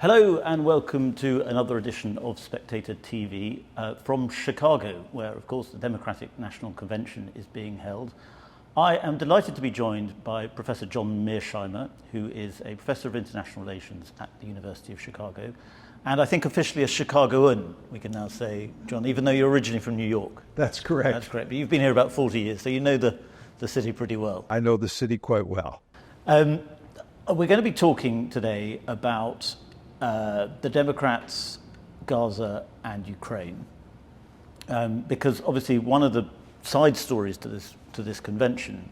Hello and welcome to another edition of Spectator TV from Chicago, where of course the Democratic National Convention is being held. I am delighted to be joined by Professor John Mearsheimer, who is a Professor of International Relations at the University of Chicago, and I think officially a Chicagoan, we can now say, John, even though you're originally from New York. That's correct. That's correct, but you've been here about 40 years, so you know the city pretty well. I know the city quite well. We're going to be talking today about the Democrats, Gaza and Ukraine, because obviously one of the side stories to this convention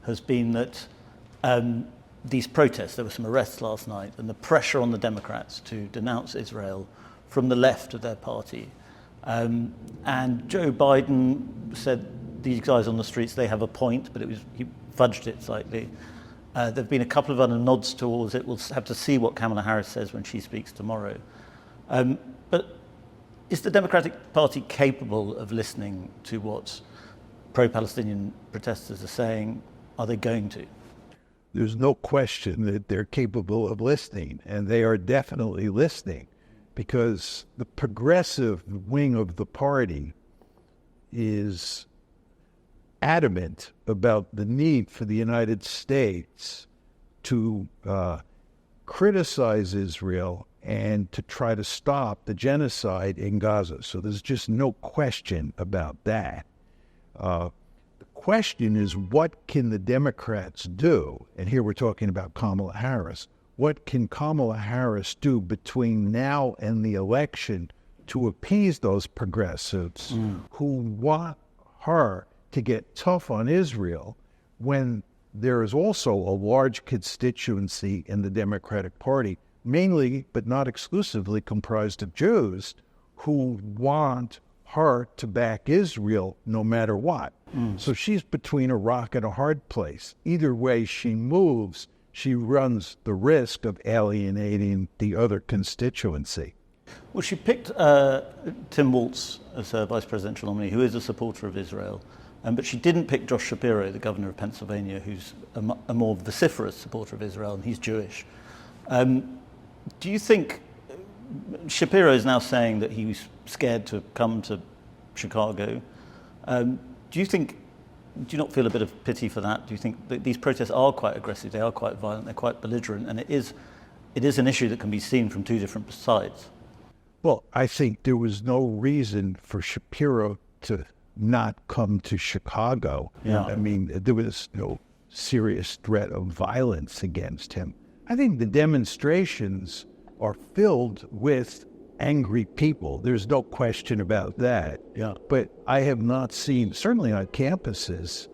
has been that these protests, there were some arrests last night, and the pressure on the Democrats to denounce Israel from the left of their party. And Joe Biden said these guys on the streets, they have a point, but he fudged it slightly. There have been a couple of other nods towards it. We'll have to see what Kamala Harris says when she speaks tomorrow. But is the Democratic Party capable of listening to what pro-Palestinian protesters are saying? Are they going to? There's no question that they're capable of listening, and they are definitely listening, because the progressive wing of the party is adamant about the need for the United States to criticize Israel and to try to stop the genocide in Gaza. So there's just no question about that. The question is, what can the Democrats do? And here we're talking about Kamala Harris. What can Kamala Harris do between now and the election to appease those progressives who want her to get tough on Israel when there is also a large constituency in the Democratic Party, mainly but not exclusively comprised of Jews, who want her to back Israel no matter what. So she's between a rock and a hard place. Either way she moves, she runs the risk of alienating the other constituency. Well, she picked Tim Walz as her vice presidential nominee, who is a supporter of Israel. But she didn't pick Josh Shapiro, the governor of Pennsylvania, who's a more vociferous supporter of Israel, and he's Jewish. Do you think Shapiro is now saying that he was scared to come to Chicago? Do you not feel a bit of pity for that? Do you think that these protests are quite aggressive, they are quite violent, they're quite belligerent, and it is an issue that can be seen from two different sides? Well, I think there was no reason for Shapiro to not come to Chicago. Yeah. I mean, there was no serious threat of violence against him. I think the demonstrations are filled with angry people. There's no question about that. Yeah. But I have not seen, certainly on campuses,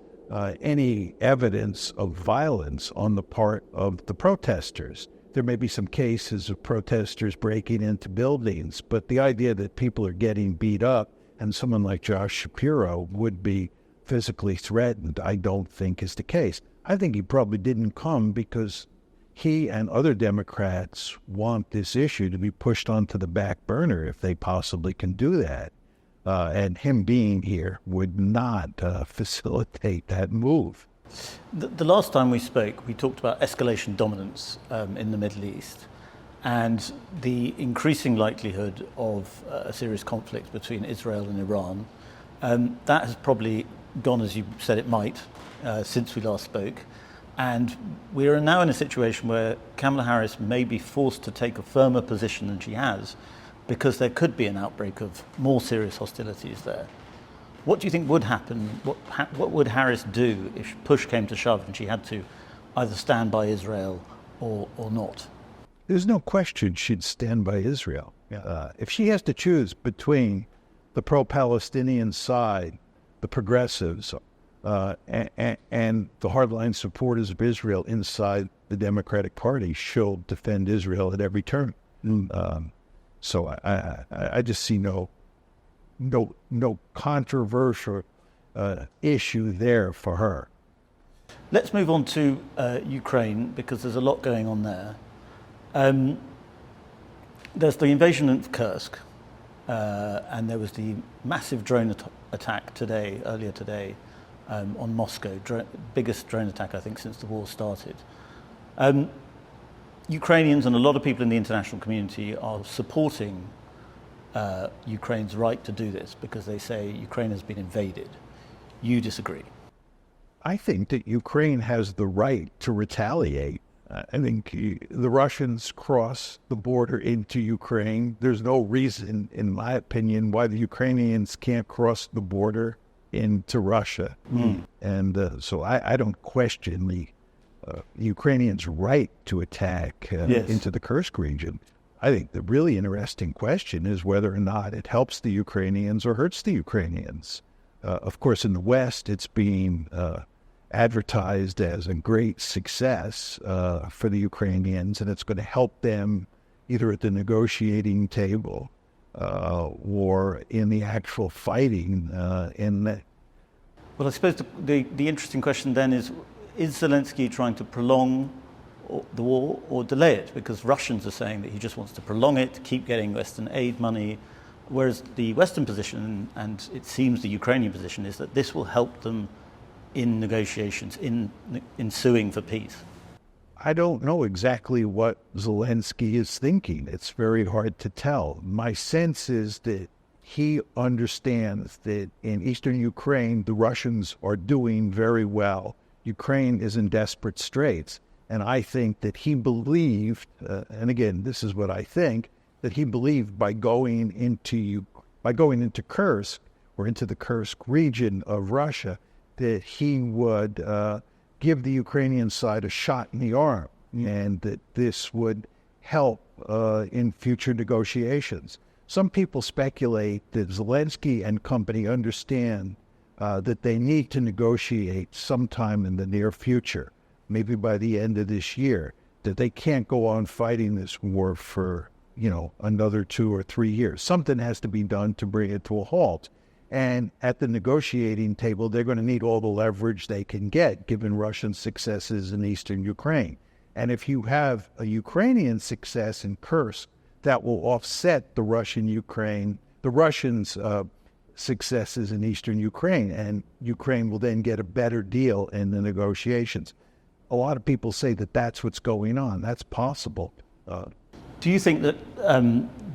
any evidence of violence on the part of the protesters. There may be some cases of protesters breaking into buildings, but the idea that people are getting beat up and someone like Josh Shapiro would be physically threatened, I don't think is the case. I think he probably didn't come because he and other Democrats want this issue to be pushed onto the back burner if they possibly can do that. And him being here would not facilitate that move. The last time we spoke, we talked about escalation dominance in the Middle East, and the increasing likelihood of a serious conflict between Israel and Iran. That has probably gone as you said it might since we last spoke. And we are now in a situation where Kamala Harris may be forced to take a firmer position than she has, because there could be an outbreak of more serious hostilities there. What do you think would happen? What would Harris do if push came to shove and she had to either stand by Israel or not? There's no question she'd stand by Israel. Yeah. If she has to choose between the pro-Palestinian side, the progressives, and the hardline supporters of Israel inside the Democratic Party, she'll defend Israel at every turn. So I just see no controversial issue there for her. Let's move on to Ukraine, because there's a lot going on there. There's the invasion of Kursk, and there was the massive drone attack earlier today, on Moscow, biggest drone attack I think since the war started. Ukrainians and a lot of people in the international community are supporting Ukraine's right to do this because they say Ukraine has been invaded. You disagree? I think that Ukraine has the right to retaliate. I think the Russians cross the border into Ukraine. There's no reason, in my opinion, why the Ukrainians can't cross the border into Russia. And so I don't question the Ukrainians' right to attack into the Kursk region. I think the really interesting question is whether or not it helps the Ukrainians or hurts the Ukrainians. Of course, in the West, it's being advertised as a great success for the Ukrainians, and it's going to help them either at the negotiating table or in the actual fighting. Well, I suppose the interesting question then is Zelensky trying to prolong the war or delay it? Because Russians are saying that he just wants to prolong it, keep getting Western aid money, whereas the Western position, and it seems the Ukrainian position, is that this will help them in negotiations, in suing for peace. I don't know exactly what Zelensky is thinking. It's very hard to tell. My sense is that he understands that in eastern Ukraine, the Russians are doing very well. Ukraine is in desperate straits. And I think that he believed, and again, this is what I think, that he believed by going into Kursk or into the Kursk region of Russia, that he would give the Ukrainian side a shot in the arm, and that this would help in future negotiations. Some people speculate that Zelensky and company understand that they need to negotiate sometime in the near future, maybe by the end of this year, that they can't go on fighting this war for, another 2 or 3 years. Something has to be done to bring it to a halt. And at the negotiating table, they're going to need all the leverage they can get, given Russian successes in eastern Ukraine. And if you have a Ukrainian success in Kursk, that will offset the Russians' successes in eastern Ukraine, and Ukraine will then get a better deal in the negotiations. A lot of people say that that's what's going on. That's possible. Do you think that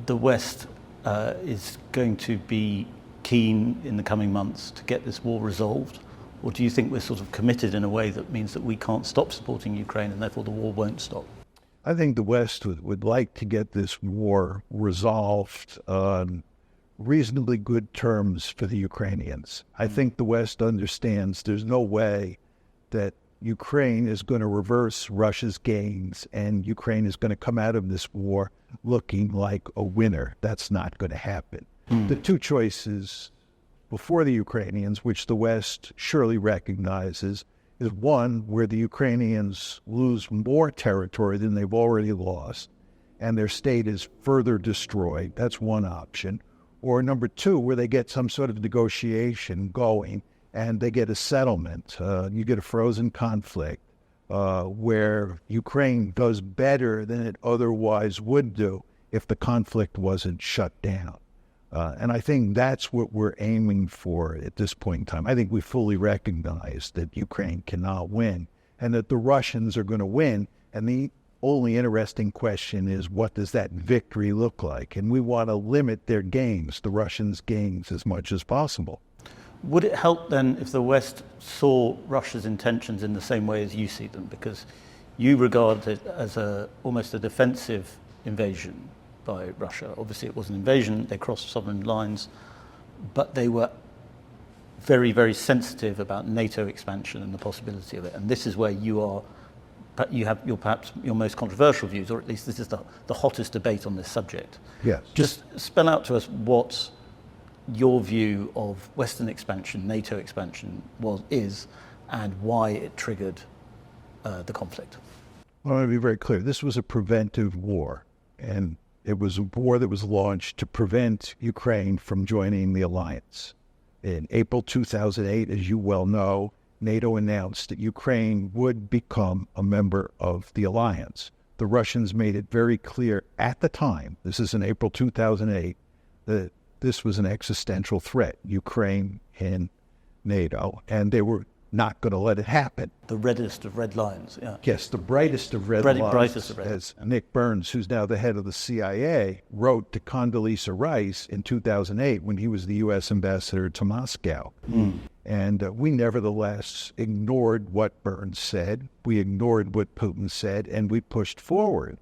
the West is going to be keen in the coming months to get this war resolved? Or do you think we're sort of committed in a way that means that we can't stop supporting Ukraine and therefore the war won't stop? I think the West would like to get this war resolved on reasonably good terms for the Ukrainians. I think the West understands there's no way that Ukraine is going to reverse Russia's gains and Ukraine is going to come out of this war looking like a winner. That's not going to happen. The two choices before the Ukrainians, which the West surely recognizes, is one where the Ukrainians lose more territory than they've already lost and their state is further destroyed. That's one option. Or number two, where they get some sort of negotiation going and they get a settlement. You get a frozen conflict where Ukraine does better than it otherwise would do if the conflict wasn't shut down. And I think that's what we're aiming for at this point in time. I think we fully recognize that Ukraine cannot win and that the Russians are going to win. And the only interesting question is, what does that victory look like? And we want to limit their gains, the Russians' gains, as much as possible. Would it help then if the West saw Russia's intentions in the same way as you see them? Because you regard it as almost a defensive invasion by Russia. Obviously it was an invasion, they crossed sovereign lines, but they were very, very sensitive about NATO expansion and the possibility of it. And this is where you have perhaps your most controversial views, or at least this is the hottest debate on this subject. Yes. Just spell out to us what your view of Western expansion, NATO expansion is, and why it triggered the conflict. Well, I want to be very clear. This was a preventive war, and it was a war that was launched to prevent Ukraine from joining the alliance. In April 2008, as you well know, NATO announced that Ukraine would become a member of the alliance. The Russians made it very clear at the time, this is in April 2008, that this was an existential threat, Ukraine and NATO, and they were not going to let it happen. The reddest of red lines, yeah. Yes, the brightest of red lines, brightest of red. as Nick Burns, who's now the head of the CIA, wrote to Condoleezza Rice in 2008 when he was the U.S. ambassador to Moscow. And we nevertheless ignored what Burns said, we ignored what Putin said, and we pushed forward.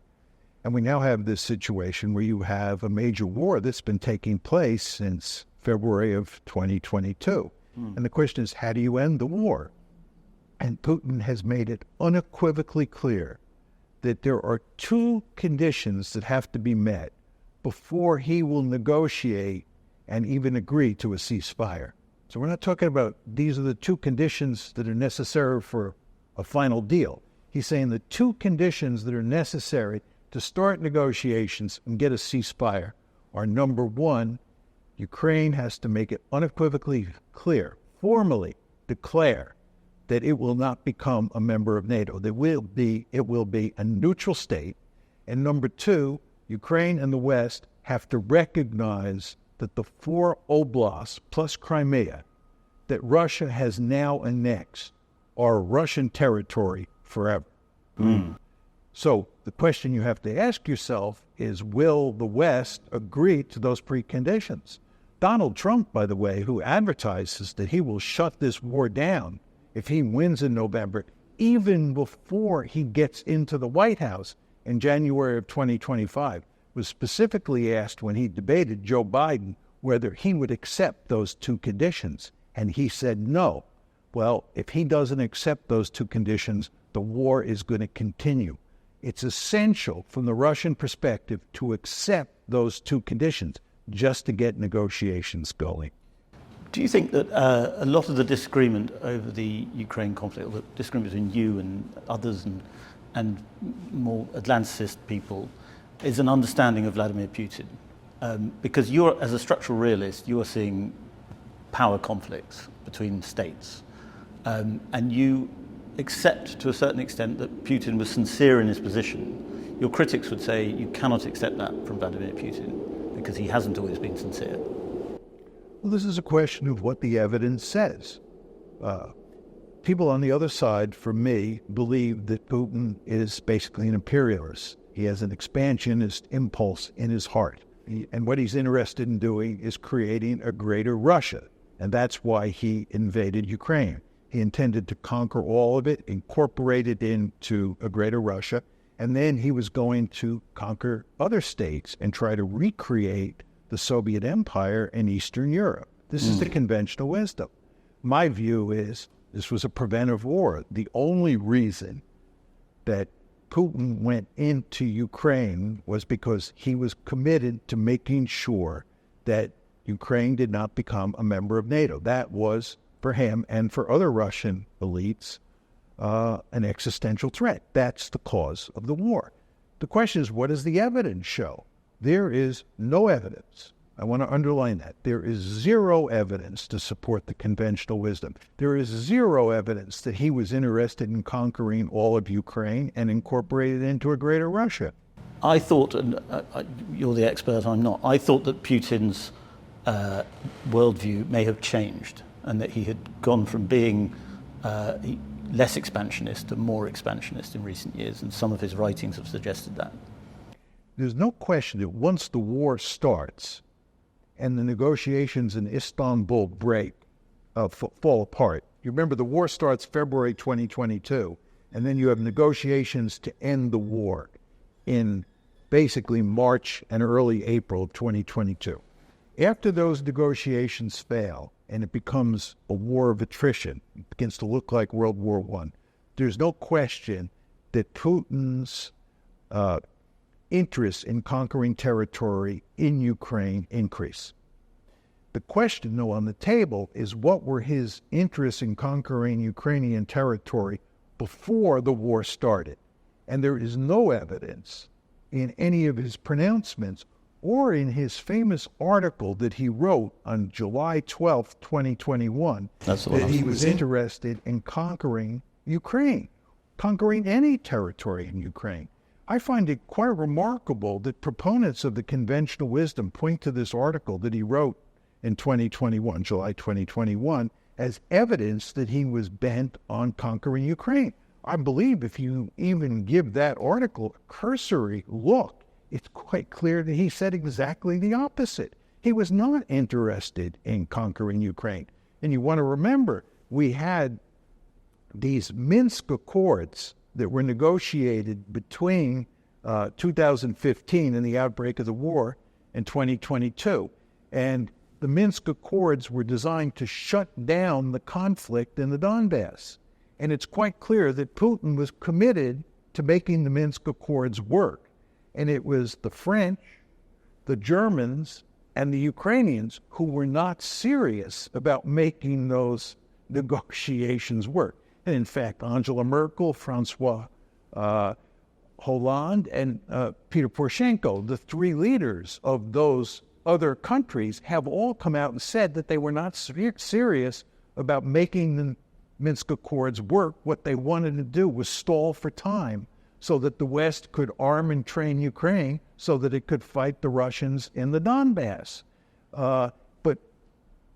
And we now have this situation where you have a major war that's been taking place since February of 2022. And the question is, how do you end the war? And Putin has made it unequivocally clear that there are two conditions that have to be met before he will negotiate and even agree to a ceasefire. So we're not talking about these are the two conditions that are necessary for a final deal. He's saying the two conditions that are necessary to start negotiations and get a ceasefire are, number one, Ukraine has to make it unequivocally clear, formally declare that it will not become a member of NATO. It will be a neutral state. And number two, Ukraine and the West have to recognize that the 4 oblasts plus Crimea that Russia has now annexed are Russian territory forever. So the question you have to ask yourself is, will the West agree to those preconditions? Donald Trump, by the way, who advertises that he will shut this war down if he wins in November, even before he gets into the White House in January of 2025, was specifically asked when he debated Joe Biden whether he would accept those two conditions. And he said no. Well, if he doesn't accept those two conditions, the war is going to continue. It's essential from the Russian perspective to accept those two conditions just to get negotiations going. Do you think that a lot of the disagreement over the Ukraine conflict, or the disagreement between you and others and more Atlanticist people, is an understanding of Vladimir Putin? Because you're, as a structural realist, you are seeing power conflicts between states. And you accept to a certain extent that Putin was sincere in his position. Your critics would say you cannot accept that from Vladimir Putin because he hasn't always been sincere. Well, this is a question of what the evidence says. People on the other side, for me, believe that Putin is basically an imperialist. He has an expansionist impulse in his heart. And what he's interested in doing is creating a greater Russia. And that's why he invaded Ukraine. He intended to conquer all of it, incorporate it into a greater Russia, and then he was going to conquer other states and try to recreate the Soviet Empire in Eastern Europe. This is the conventional wisdom. My view is this was a preventive war. The only reason that Putin went into Ukraine was because he was committed to making sure that Ukraine did not become a member of NATO. That was, for him and for other Russian elites, an existential threat. That's the cause of the war. The question is, what does the evidence show? There is no evidence. I want to underline that. There is zero evidence to support the conventional wisdom. There is zero evidence that he was interested in conquering all of Ukraine and incorporating it into a greater Russia. I thought, and you're the expert, I'm not, I thought that Putin's worldview may have changed and that he had gone from being less expansionist to more expansionist in recent years, and some of his writings have suggested that. There's no question that once the war starts and the negotiations in Istanbul fall apart. You remember the war starts February 2022, and then you have negotiations to end the war in basically March and early April of 2022. After those negotiations fail and it becomes a war of attrition, it begins to look like World War I, there's no question that Putin's interest in conquering territory in Ukraine increase. The question, though, on the table is what were his interests in conquering Ukrainian territory before the war started? And there is no evidence in any of his pronouncements or in his famous article that he wrote on July 12, 2021, that he was interested in conquering Ukraine, conquering any territory in Ukraine. I find it quite remarkable that proponents of the conventional wisdom point to this article that he wrote in 2021, July 2021, as evidence that he was bent on conquering Ukraine. I believe if you even give that article a cursory look, it's quite clear that he said exactly the opposite. He was not interested in conquering Ukraine. And you want to remember, we had these Minsk Accords that were negotiated between 2015 and the outbreak of the war in 2022. And the Minsk Accords were designed to shut down the conflict in the Donbass. And it's quite clear that Putin was committed to making the Minsk Accords work. And it was the French, the Germans, and the Ukrainians who were not serious about making those negotiations work. And in fact, Angela Merkel, Francois Hollande, and Peter Poroshenko, the three leaders of those other countries, have all come out and said that they were not serious about making the Minsk Accords work. What they wanted to do was stall for time so that the West could arm and train Ukraine so that it could fight the Russians in the Donbass. But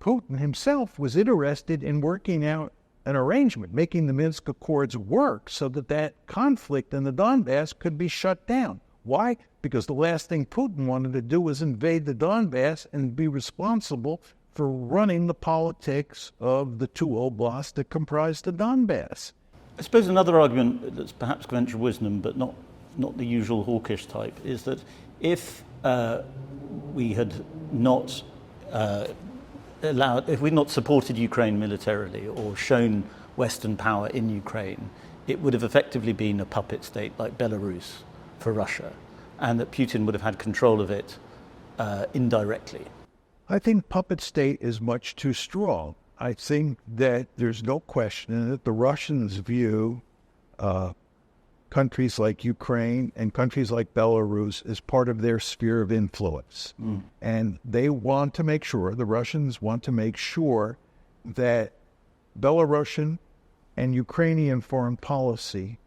Putin himself was interested in working out an arrangement, making the Minsk Accords work so that that conflict in the Donbass could be shut down. Why? Because the last thing Putin wanted to do was invade the Donbass and be responsible for running the politics of the two oblasts that comprised the Donbass. I suppose another argument that's perhaps conventional wisdom, but not the usual hawkish type, is that if we had not if we'd not supported Ukraine militarily or shown Western power in Ukraine, it would have effectively been a puppet state like Belarus for Russia, and that Putin would have had control of it indirectly. I think puppet state is much too strong. I think that there's no question that the Russians view countries like Ukraine and countries like Belarus as part of their sphere of influence. And they want to make sure, the Russians want to make sure that Belarusian and Ukrainian foreign policy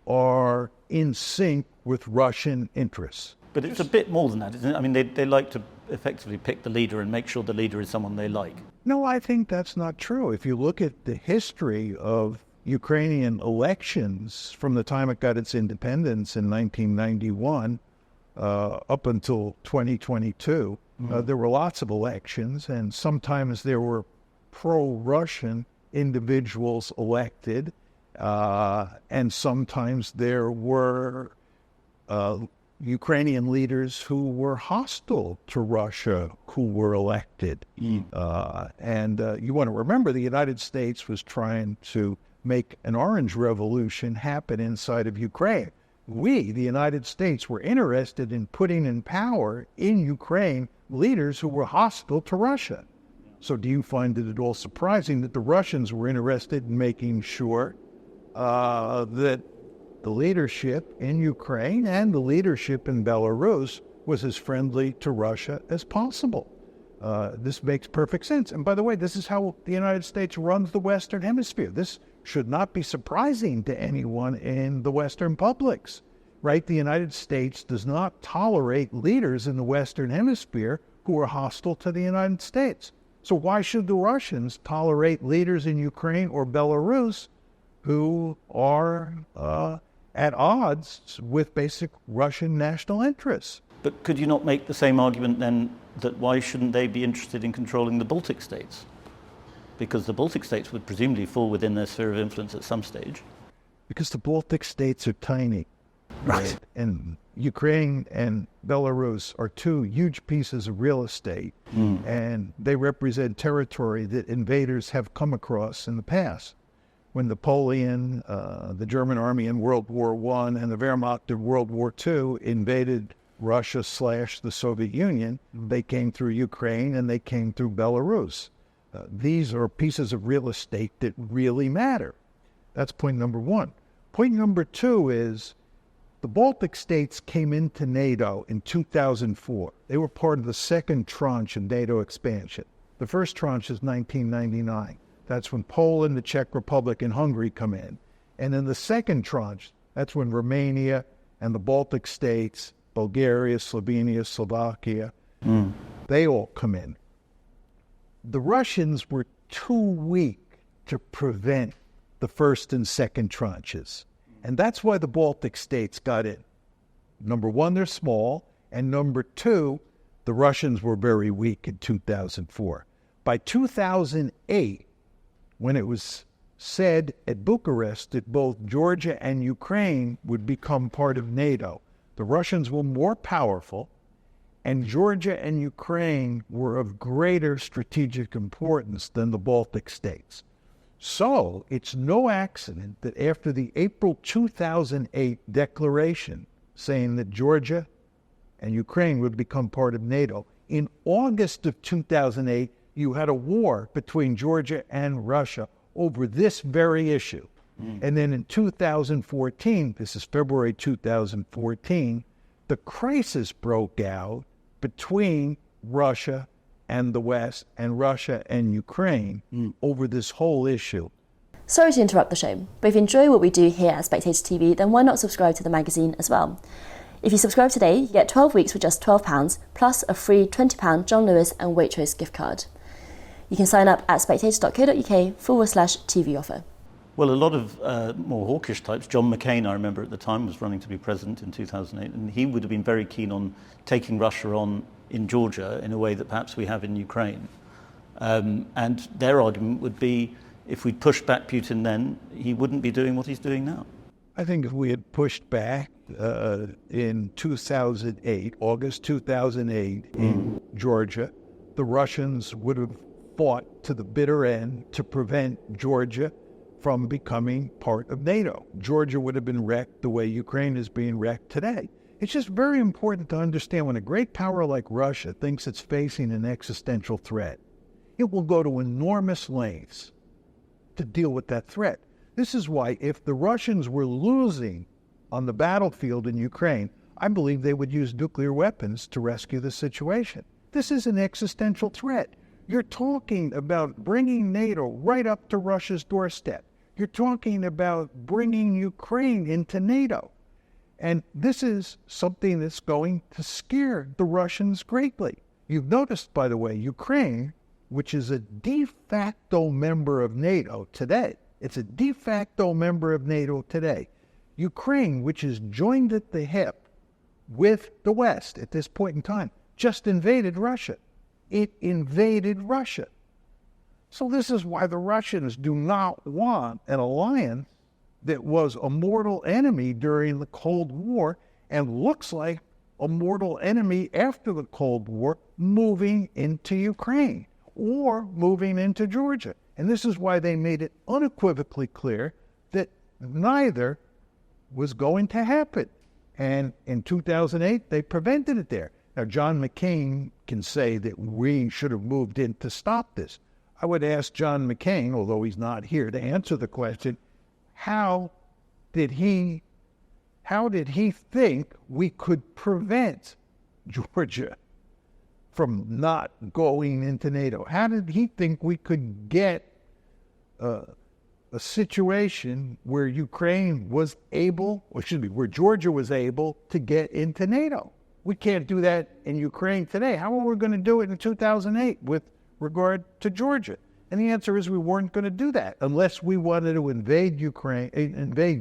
are in sync with Russian interests. But it's a bit more than that, isn't it? I mean, they like to effectively pick the leader and make sure the leader is someone they like. No, I think that's not true. If you look at the history of Ukrainian elections from the time it got its independence in 1991 up until 2022, there were lots of elections, and sometimes there were pro-Russian individuals elected, and sometimes there were Ukrainian leaders who were hostile to Russia who were elected. And you want to remember the United States was trying to make an orange revolution happen inside of Ukraine. We, the United States, were interested in putting in power in Ukraine leaders who were hostile to Russia. So do you find it at all surprising that the Russians were interested in making sure that the leadership in Ukraine and the leadership in Belarus was as friendly to Russia as possible? This makes perfect sense. And by the way, this is how the United States runs the Western Hemisphere. This should not be surprising to anyone in the Western publics, right? The United States does not tolerate leaders in the Western Hemisphere who are hostile to the United States. So why should the Russians tolerate leaders in Ukraine or Belarus who are at odds with basic Russian national interests? But could you not make the same argument then that why shouldn't they be interested in controlling the Baltic states? Because the Baltic states would presumably fall within their sphere of influence at some stage. Because the Baltic states are tiny. Right. And Ukraine and Belarus are two huge pieces of real estate, and they represent territory that invaders have come across in the past. When Napoleon, the German army in World War I, and the Wehrmacht in World War II invaded Russia / the Soviet Union, they came through Ukraine and they came through Belarus. These are pieces of real estate that really matter. That's point number one. Point number two is the Baltic states came into NATO in 2004. They were part of the second tranche of NATO expansion. The first tranche is 1999. That's when Poland, the Czech Republic, and Hungary come in. And then the second tranche, that's when Romania and the Baltic states, Bulgaria, Slovenia, Slovakia, they all come in. The Russians were too weak to prevent the first and second tranches. And that's why the Baltic states got in. Number one, they're small. And number two, the Russians were very weak in 2004. By 2008, when it was said at Bucharest that both Georgia and Ukraine would become part of NATO, the Russians were more powerful, and Georgia and Ukraine were of greater strategic importance than the Baltic states. So it's no accident that after the April 2008 declaration saying that Georgia and Ukraine would become part of NATO, in August of 2008, you had a war between Georgia and Russia over this very issue. And then in 2014, this is February 2014, the crisis broke out between Russia and the West and Russia and Ukraine over this whole issue. Sorry to interrupt the show, but if you enjoy what we do here at Spectator TV, then why not subscribe to the magazine as well? If you subscribe today, you get 12 weeks for just £12, plus a free £20 John Lewis and Waitrose gift card. You can sign up at spectator.co.uk/TV offer. Well, a lot of more hawkish types, John McCain, I remember at the time, was running to be president in 2008, and he would have been very keen on taking Russia on in Georgia in a way that perhaps we have in Ukraine. And their argument would be, if we'd pushed back Putin then, he wouldn't be doing what he's doing now. I think if we had pushed back in 2008, August 2008, in Georgia, the Russians would have fought to the bitter end to prevent Georgia from becoming part of NATO. Georgia would have been wrecked the way Ukraine is being wrecked today. It's just very important to understand when a great power like Russia thinks it's facing an existential threat, it will go to enormous lengths to deal with that threat. This is why if the Russians were losing on the battlefield in Ukraine, I believe they would use nuclear weapons to rescue the situation. This is an existential threat. You're talking about bringing NATO right up to Russia's doorstep. You're talking about bringing Ukraine into NATO. And this is something that's going to scare the Russians greatly. You've noticed, by the way, Ukraine, which is a de facto member of NATO today, it's a de facto member of NATO today. Ukraine, which is joined at the hip with the West at this point in time, just invaded Russia. It invaded Russia. So this is why the Russians do not want an alliance that was a mortal enemy during the Cold War and looks like a mortal enemy after the Cold War moving into Ukraine or moving into Georgia. And this is why they made it unequivocally clear that neither was going to happen. And in 2008, they prevented it there. Now, John McCain can say that we should have moved in to stop this. I would ask John McCain, although he's not here, to answer the question, how did he think we could prevent Georgia from not going into NATO? How did he think we could get a situation where Ukraine was able, or excuse me, where Georgia was able to get into NATO? We can't do that in Ukraine today. How are we going to do it in 2008 with regard to Georgia? And the answer is we weren't going to do that unless we wanted to invade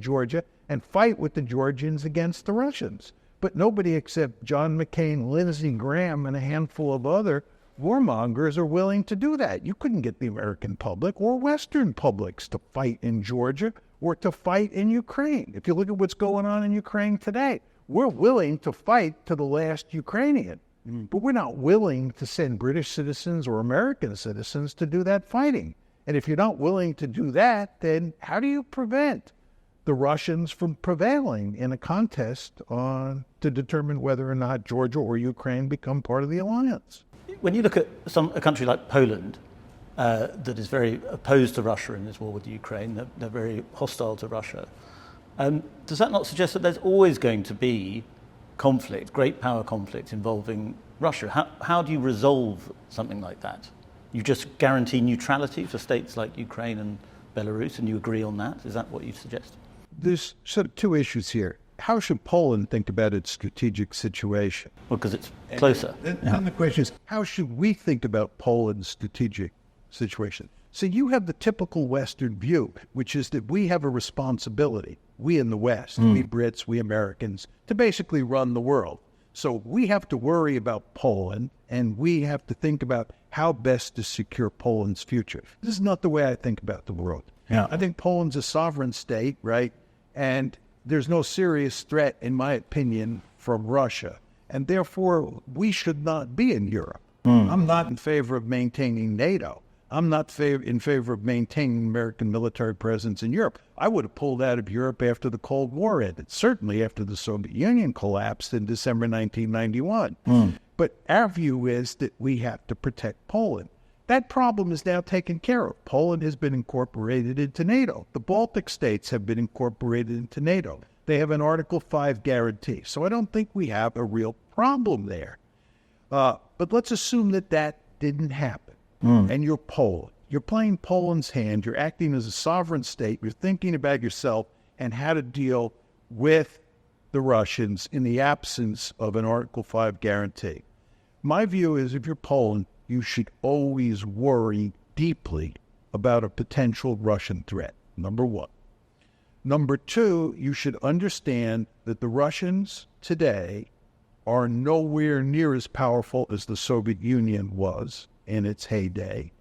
Georgia and fight with the Georgians against the Russians. But nobody except John McCain, Lindsey Graham, and a handful of other warmongers are willing to do that. You couldn't get the American public or Western publics to fight in Georgia or to fight in Ukraine. If you look at what's going on in Ukraine today, we're willing to fight to the last Ukrainian, but we're not willing to send British citizens or American citizens to do that fighting. And if you're not willing to do that, then how do you prevent the Russians from prevailing in a contest to determine whether or not Georgia or Ukraine become part of the alliance? When you look at a country like Poland, that is very opposed to Russia in this war with Ukraine, they're very hostile to Russia. Does that not suggest that there's always going to be conflict, great power conflict involving Russia? How do you resolve something like that? You just guarantee neutrality for states like Ukraine and Belarus, and you agree on that? Is that what you suggest? There's sort of two issues here. How should Poland think about its strategic situation? Well, because it's closer. And the question is, how should we think about Poland's strategic situation? So you have the typical Western view, which is that we have a responsibility, we in the West, we Brits, we Americans, to basically run the world. So we have to worry about Poland, and we have to think about how best to secure Poland's future. This is not the way I think about the world. Yeah. I think Poland's a sovereign state, right? And there's no serious threat, in my opinion, from Russia. And therefore, we should not be in Europe. I'm not in favor of maintaining NATO. I'm not in favor of maintaining American military presence in Europe. I would have pulled out of Europe after the Cold War ended, certainly after the Soviet Union collapsed in December 1991. But our view is that we have to protect Poland. That problem is now taken care of. Poland has been incorporated into NATO. The Baltic states have been incorporated into NATO. They have an Article 5 guarantee. So I don't think we have a real problem there. But let's assume that that didn't happen. And you're Poland. You're playing Poland's hand. You're acting as a sovereign state. You're thinking about yourself and how to deal with the Russians in the absence of an Article 5 guarantee. My view is if you're Poland, you should always worry deeply about a potential Russian threat, number one. Number two, you should understand that the Russians today are nowhere near as powerful as the Soviet Union was in its heyday.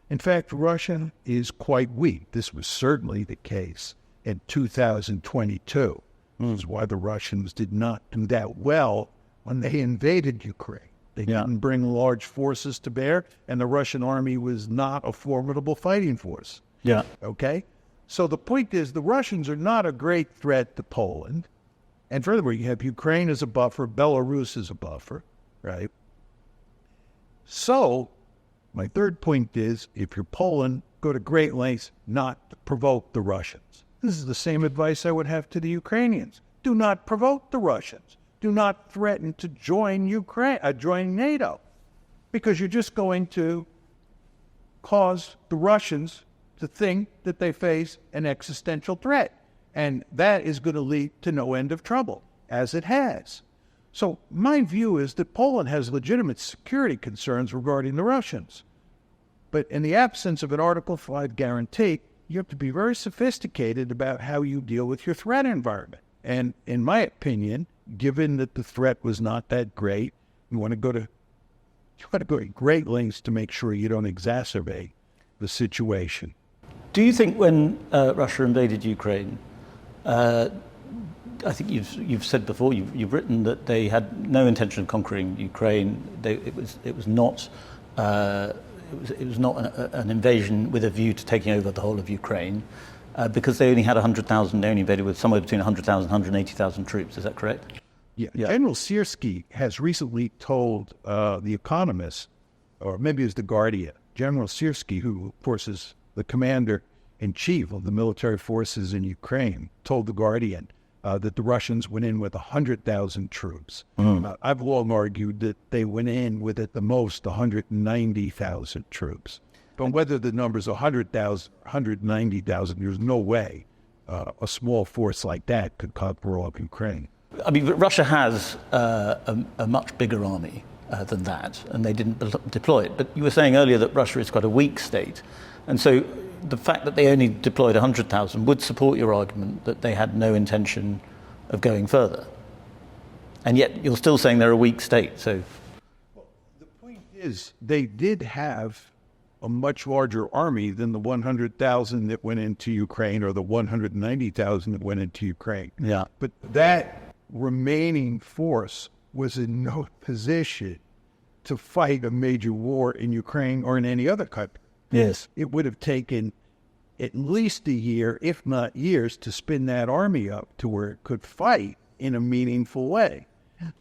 In fact, Russia is quite weak. This was certainly the case in 2022. This is why the Russians did not do that well when they invaded Ukraine. They didn't bring large forces to bear, and the Russian army was not a formidable fighting force. Yeah. Okay? So the point is the Russians are not a great threat to Poland. And furthermore, you have Ukraine as a buffer, Belarus as a buffer, right? So my third point is, if you're Poland, go to great lengths not to provoke the Russians. This is the same advice I would have to the Ukrainians. Do not provoke the Russians. Do not threaten to join join NATO, because you're just going to cause the Russians to think that they face an existential threat. And that is going to lead to no end of trouble, as it has. So my view is that Poland has legitimate security concerns regarding the Russians. But in the absence of an Article 5 guarantee, you have to be very sophisticated about how you deal with your threat environment. And in my opinion, given that the threat was not that great, you want to go to great lengths to make sure you don't exacerbate the situation. Do you think when Russia invaded Ukraine, I think you've said before, you've written that they had no intention of conquering Ukraine. It was not an invasion with a view to taking over the whole of Ukraine, because they only had 100,000. They only invaded with somewhere between 100,000 and 180,000 troops. Is that correct? Yeah. General Sierski has recently told The Economist, or maybe it was The Guardian, General Sierski, who of course is the commander-in-chief of the military forces in Ukraine, told The Guardian that the Russians went in with 100,000 troops. I've long argued that they went in with at the most 190,000 troops. But whether the number's 100,000, 190,000, there's no way a small force like that could conquer all of Ukraine. I mean, Russia has a much bigger army than that, and they didn't deploy it. But you were saying earlier that Russia is quite a weak state. And so the fact that they only deployed 100,000 would support your argument that they had no intention of going further. And yet you're still saying they're a weak state. So, well, the point is they did have a much larger army than the 100,000 that went into Ukraine or the 190,000 that went into Ukraine. Yeah. But that remaining force was in no position to fight a major war in Ukraine or in any other country. yes. It would have taken at least a year, if not years, to spin that army up to where it could fight in a meaningful way.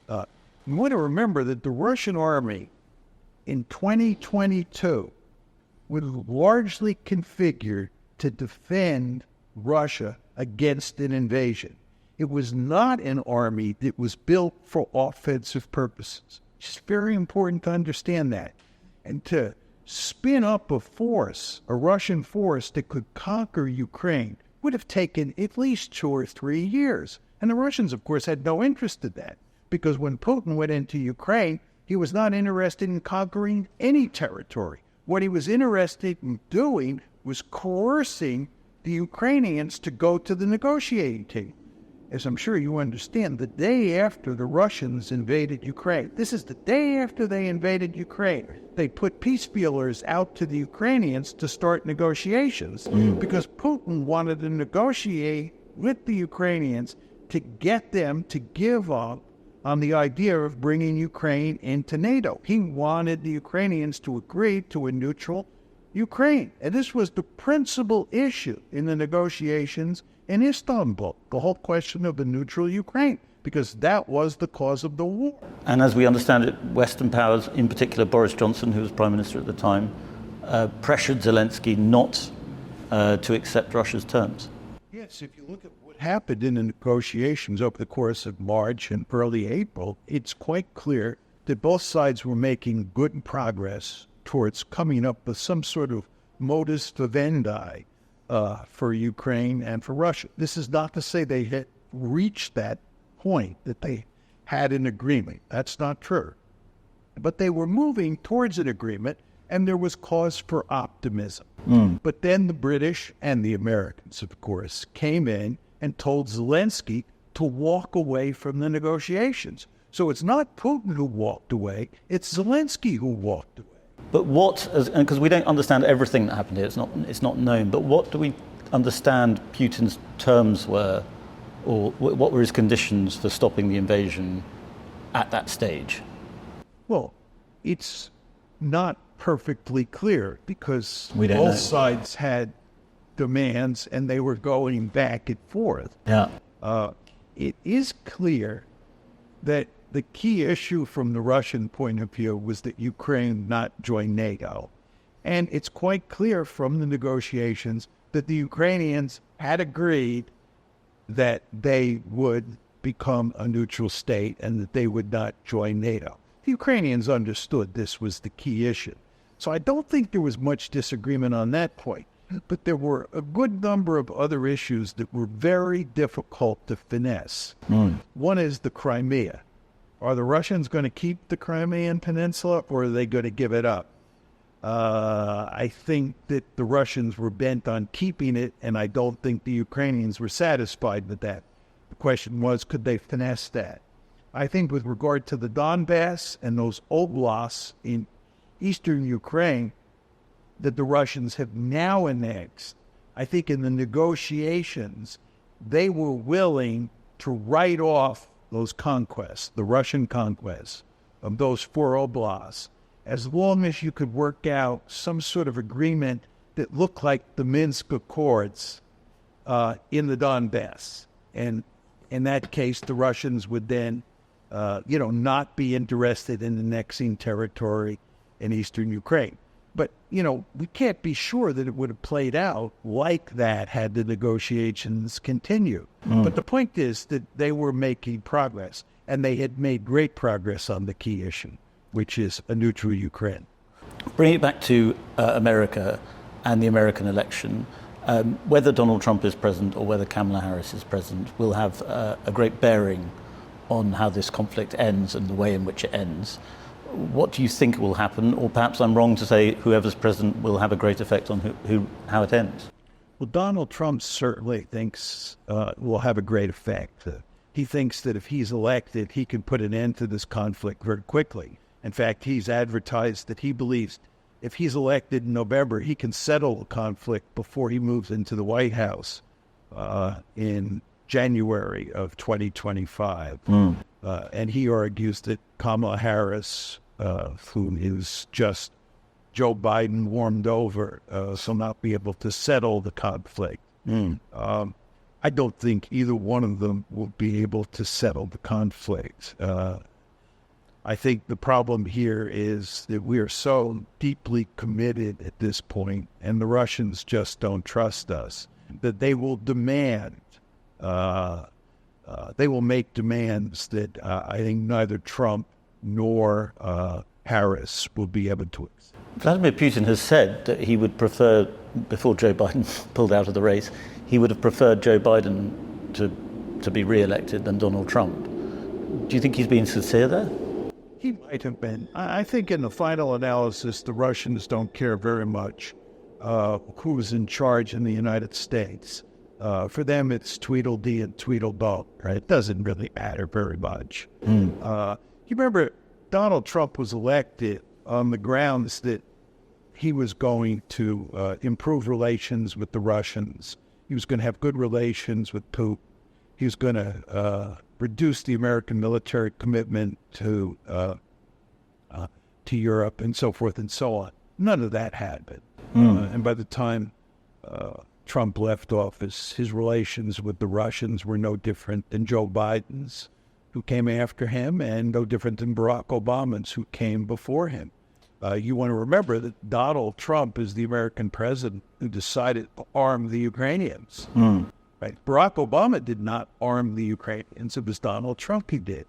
You want to remember that the Russian army in 2022 was largely configured to defend Russia against an invasion. It was not an army that was built for offensive purposes. It's very important to understand that. And to spin up a force, a Russian force that could conquer Ukraine, would have taken at least 2 or 3 years. And the Russians, of course, had no interest in that, because when Putin went into Ukraine, he was not interested in conquering any territory. What he was interested in doing was coercing the Ukrainians to go to the negotiating table. As I'm sure you understand, the day after the Russians invaded Ukraine, this is the day after they invaded Ukraine, they put peace feelers out to the Ukrainians to start negotiations because Putin wanted to negotiate with the Ukrainians to get them to give up on the idea of bringing Ukraine into NATO. He wanted the Ukrainians to agree to a neutral Ukraine. And this was the principal issue in the negotiations in Istanbul, the whole question of a neutral Ukraine, because that was the cause of the war. And as we understand it, Western powers, in particular Boris Johnson, who was Prime Minister at the time, pressured Zelensky not to accept Russia's terms. Yes, if you look at what happened in the negotiations over the course of March and early April, it's quite clear that both sides were making good progress towards coming up with some sort of modus vivendi for Ukraine and for Russia. This is not to say they had reached that point, that they had an agreement. That's not true. But they were moving towards an agreement, and there was cause for optimism. But then the British and the Americans, of course, came in and told Zelensky to walk away from the negotiations. So it's not Putin who walked away, it's Zelensky who walked away. But what, because we don't understand everything that happened here, it's not known, but what do we understand Putin's terms were, or what were his conditions for stopping the invasion at that stage? Well, it's not perfectly clear because We don't both know. sides had demands and they were going back and forth. Yeah. It is clear that the key issue from the Russian point of view was that Ukraine not join NATO. And it's quite clear from the negotiations that the Ukrainians had agreed that they would become a neutral state and that they would not join NATO. The Ukrainians understood this was the key issue. So I don't think there was much disagreement on that point. But there were a good number of other issues that were very difficult to finesse. One is the Crimea. Are the Russians going to keep the Crimean Peninsula, or are they going to give it up? I think that the Russians were bent on keeping it, and I don't think the Ukrainians were satisfied with that. The question was, could they finesse that? I think with regard to the Donbass and those oblasts in eastern Ukraine that the Russians have now annexed, I think in the negotiations, they were willing to write off those conquests, the Russian conquests of those 4 oblasts, as long as you could work out some sort of agreement that looked like the Minsk Accords in the Donbass. And in that case, the Russians would then, not be interested in annexing territory in eastern Ukraine. But, we can't be sure that it would have played out like that had the negotiations continued. But the point is that they were making progress, and they had made great progress on the key issue, which is a neutral Ukraine. Bring it back to America and the American election. Whether Donald Trump is president or whether Kamala Harris is president will have a great bearing on how this conflict ends and the way in which it ends. What do you think will happen? Or perhaps I'm wrong to say whoever's president will have a great effect on how it ends. Well, Donald Trump certainly thinks will have a great effect. He thinks that if he's elected, he can put an end to this conflict very quickly. In fact, he's advertised that he believes if he's elected in November, he can settle the conflict before he moves into the White House in January of 2025. And he argues that Kamala Harris, who is just Joe Biden warmed over, will not be able to settle the conflict. I don't think either one of them will be able to settle the conflict. I think the problem here is that we are so deeply committed at this point, and the Russians just don't trust us, that they will demand, they will make demands that I think neither Trump nor Harris will be able to accept. Vladimir Putin has said that he would prefer, before Joe Biden pulled out of the race, he would have preferred Joe Biden to be re-elected than Donald Trump. Do you think he's being sincere there? He might have been. I think in the final analysis, the Russians don't care very much who's in charge in the United States. For them, it's Tweedledee and Tweedledum, right? It doesn't really matter very much. You remember Donald Trump was elected on the grounds that he was going to improve relations with the Russians. He was going to have good relations with Putin. He was going to reduce the American military commitment to Europe and so forth and so on. None of that happened. And by the time Trump left office, his relations with the Russians were no different than Joe Biden's, who came after him, and no different than Barack Obama's, who came before him. You want to remember that Donald Trump is the American president who decided to arm the Ukrainians. Right? Barack Obama did not arm the Ukrainians. It was Donald Trump who did.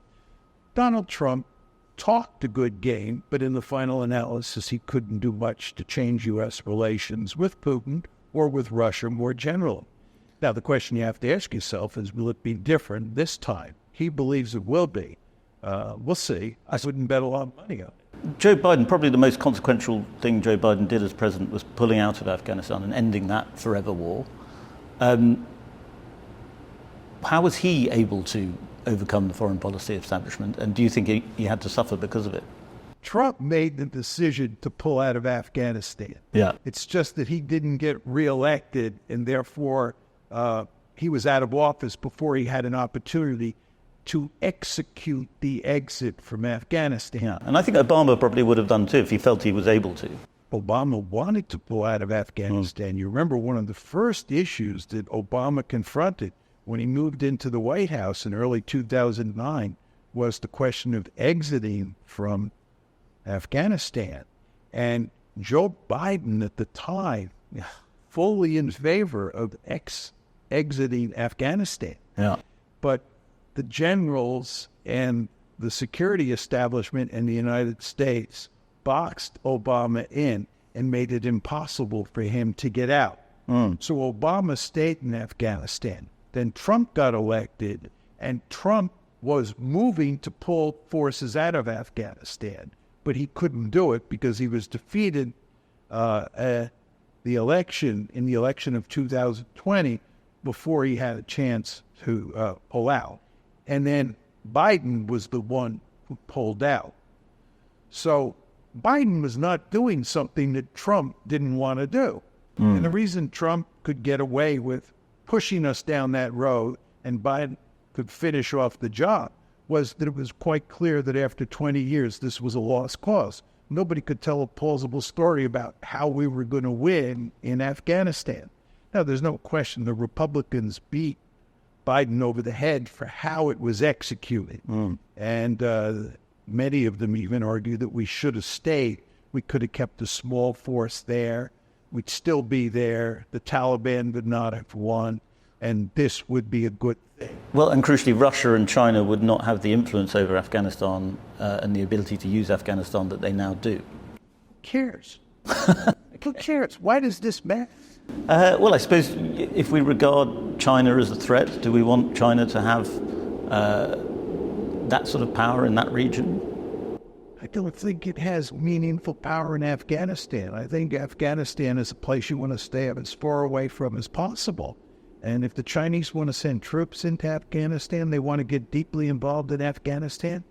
Donald Trump talked a good game, but in the final analysis, he couldn't do much to change U.S. relations with Putin or with Russia more generally. Now, the question you have to ask yourself is, will it be different this time? He believes it will be. We'll see. I wouldn't bet a lot of money on it. Joe Biden, probably the most consequential thing Joe Biden did as president was pulling out of Afghanistan and ending that forever war. How was he able to overcome the foreign policy establishment, and do you think he had to suffer because of it? Trump made the decision to pull out of Afghanistan. Yeah. It's just that he didn't get reelected, and therefore he was out of office before he had an opportunity to execute the exit from Afghanistan. Yeah, and I think Obama probably would have done too if he felt he was able to. Obama wanted to pull out of Afghanistan. You remember one of the first issues that Obama confronted when he moved into the White House in early 2009 was the question of exiting from Afghanistan. And Joe Biden at the time, fully in favor of exiting Afghanistan. Yeah. But the generals and the security establishment in the United States boxed Obama in and made it impossible for him to get out. So Obama stayed in Afghanistan. Then Trump got elected, and Trump was moving to pull forces out of Afghanistan, but he couldn't do it because he was defeated in the election of 2020 before he had a chance to pull out. And then Biden was the one who pulled out. So Biden was not doing something that Trump didn't want to do. And the reason Trump could get away with pushing us down that road and Biden could finish off the job was that it was quite clear that after 20 years, this was a lost cause. Nobody could tell a plausible story about how we were going to win in Afghanistan. Now, there's no question the Republicans beat Biden over the head for how it was executed. And many of them even argue that we should have stayed. We could have kept a small force there. We'd still be there. The Taliban would not have won, and this would be a good thing. Well, and crucially, Russia and China would not have the influence over Afghanistan and the ability to use Afghanistan that they now do. Who cares? Who cares? Why does this matter? Well, I suppose if we regard China as a threat, do we want China to have that sort of power in that region? I don't think it has meaningful power in Afghanistan. I think Afghanistan is a place you want to stay as far away from as possible. And if the Chinese want to send troops into Afghanistan, they want to get deeply involved in Afghanistan,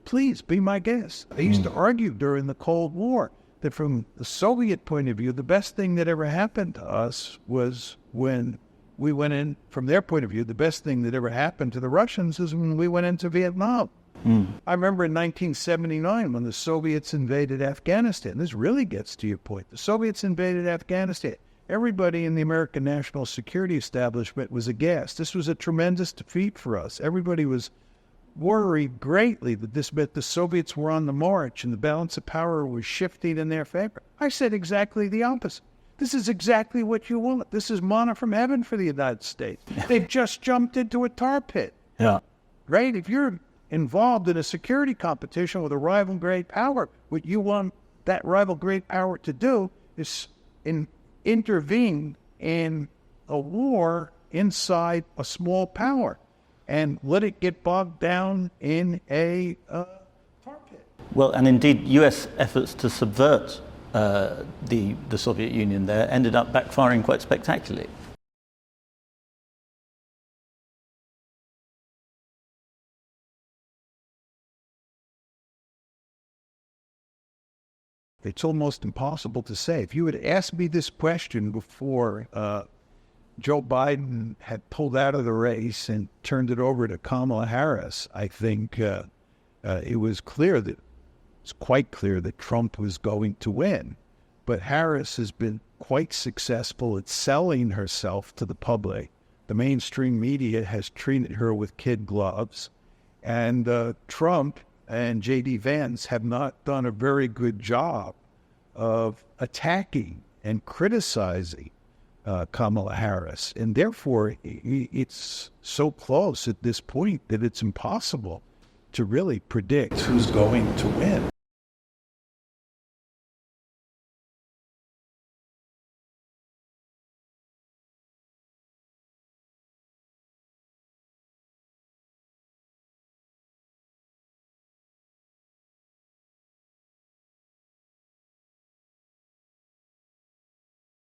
please be my guest. I used to argue during the Cold War that from the Soviet point of view, the best thing that ever happened to us was when we went in. From their point of view, the best thing that ever happened to the Russians is when we went into Vietnam. I remember in 1979 when the Soviets invaded Afghanistan. This really gets to your point. The Soviets invaded Afghanistan. Everybody in the American national security establishment was aghast. This was a tremendous defeat for us. Everybody was worried greatly that this meant the Soviets were on the march and the balance of power was shifting in their favor. I said exactly the opposite. This is exactly what you want. This is manna from heaven for the United States. They've just jumped into a tar pit. Yeah. Right? If you're involved in a security competition with a rival great power, what you want that rival great power to do is intervene in a war inside a small power and let it get bogged down in a tar pit. Well, and indeed, US efforts to subvert the Soviet Union there ended up backfiring quite spectacularly. It's almost impossible to say. If you had asked me this question before Joe Biden had pulled out of the race and turned it over to Kamala Harris, I think it was quite clear that Trump was going to win. But Harris has been quite successful at selling herself to the public. The mainstream media has treated her with kid gloves. And Trump and J.D. Vance have not done a very good job of attacking and criticizing Kamala Harris. And therefore, it's so close at this point that it's impossible to really predict who's going to win.